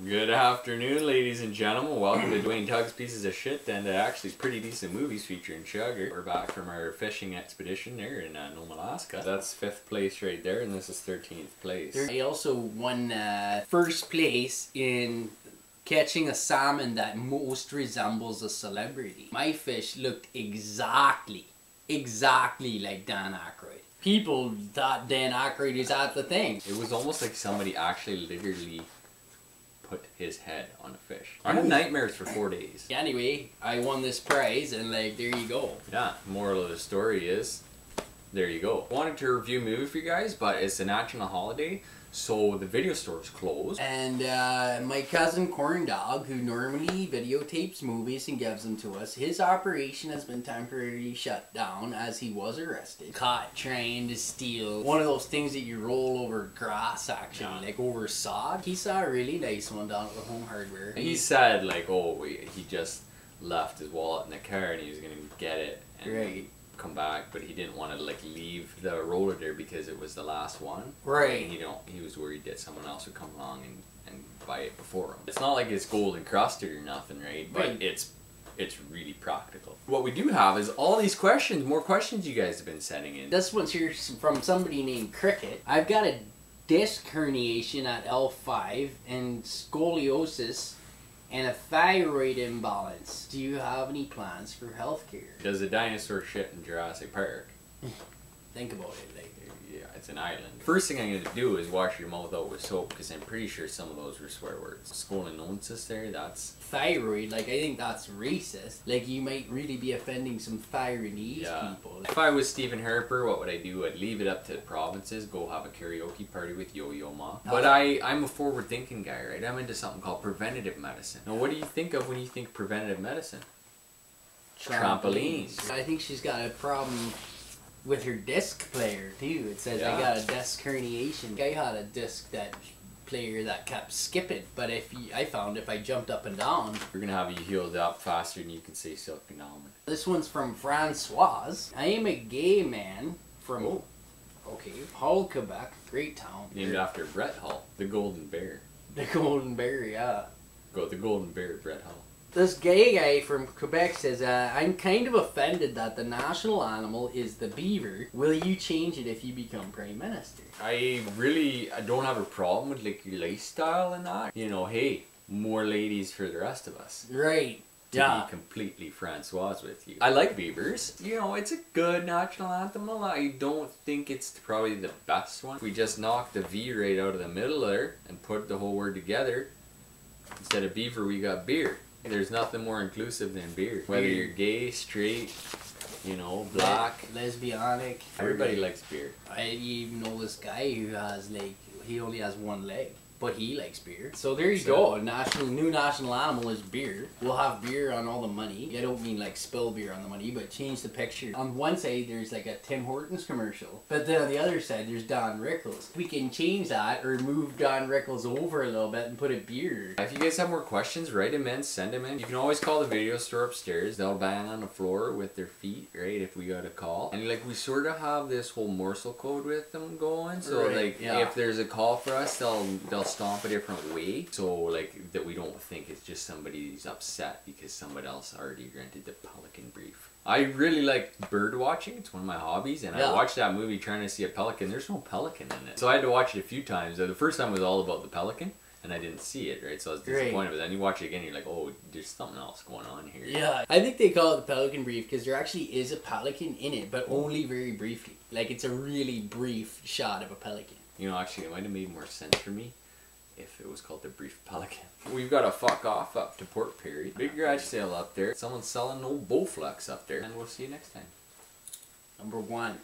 Good afternoon, ladies and gentlemen. Welcome to Dwayne Tugg's Pieces of Shit and actually pretty decent movies featuring Chugger. We're back from our fishing expedition there in Nome, Alaska. That's 5th place right there, and this is 13th place. I also won first place in catching a salmon that most resembles a celebrity. My fish looked exactly like Dan Aykroyd. People thought Dan Aykroyd is at the thing. It was almost like somebody actually literally put his head on a fish. I had nightmares for 4 days. Anyway, I won this prize and like, there you go. Yeah, moral of the story is, there you go. I wanted to review a movie for you guys, but it's a national holiday, so the video store is closed. And my cousin Corn Dog, who normally videotapes movies and gives them to us, his operation has been temporarily shut down as he was arrested. Caught trying to steal one of those things that you roll over grass, actually, like over sod. He saw a really nice one down at the Home Hardware. He said like, oh, he just left his wallet in the car and he was gonna get it and come back, but he didn't want to like leave the roller there because it was the last one. Right. And he was worried that someone else would come along and buy it before him. It's not like it's gold encrusted or nothing, right? But it's really practical. What we do have is all these questions, more questions you guys have been sending in. This one's here from somebody named Cricket. I've got a disc herniation at L5 and scoliosis and a thyroid imbalance. Do you have any plans for healthcare? Does a dinosaur shit in Jurassic Park? Think about it, like. Yeah, it's an island. First thing I'm going to do is wash your mouth out with soap because I'm pretty sure some of those were swear words. Scoliosis there, that's... Thyroid, like I think that's racist. Like you might really be offending some Taiwanese people. If I was Stephen Harper, what would I do? I'd leave it up to the provinces, go have a karaoke party with Yo-Yo Ma. But I'm a forward thinking guy, right? I'm into something called preventative medicine. Now what do you think of when you think preventative medicine? Trampolines. I think she's got a problem with her disc player too. It says I got a disc herniation. I had a disc player that kept skipping, but I found if I jumped up and down, we're gonna have you healed up faster than you can say silk and almond. This one's from Francoise. I am a gay man from Hull, Quebec, great town. Named after Brett Hull, the Golden Bear. The Golden Bear, yeah. The Golden Bear, Brett Hull. This gay guy from Quebec says, I'm kind of offended that the national animal is the beaver. Will you change it if you become Prime Minister? I don't have a problem with like your lifestyle and that. You know, hey, more ladies for the rest of us. Right. To be completely Francoise with you. I like beavers. You know, it's a good national anthem. I don't think it's probably the best one. We just knocked the V right out of the middle there and put the whole word together. Instead of beaver, we got beer. There's nothing more inclusive than beer. Whether you're gay, straight, you know, black, lesbianic. Everybody likes beer. I even know this guy who has like, he only has one leg, but he likes beer. So there you go. New national animal is beer. We'll have beer on all the money. I don't mean like spill beer on the money, but change the picture. On one side there's like a Tim Hortons commercial, but then on the other side there's Don Rickles. We can change that or move Don Rickles over a little bit and put a beer. If you guys have more questions, write them in, send them in. You can always call the video store upstairs. They'll bang on the floor with their feet, right, if we got a call. And like we sort of have this whole morsel code with them going, so if there's a call for us, they'll stomp a different way, so like that we don't think it's just somebody's upset because somebody else already granted the pelican brief. I really like bird watching. It's one of my hobbies, and I watched that movie trying to see a pelican. There's no pelican in it, so I had to watch it a few times. The first time was all about the pelican and I didn't see it, right? So I was disappointed, but then you watch it again and you're like, oh, there's something else going on here. Yeah, I think they call it the pelican brief because there actually is a pelican in it, but only very briefly. Like it's a really brief shot of a pelican. You know, actually it might have made more sense for me if it was called the Brief Pelican. We've got a fuck off up to Port Perry. Big garage sale up there. Someone's selling old Bowflex up there. And we'll see you next time. Number 1.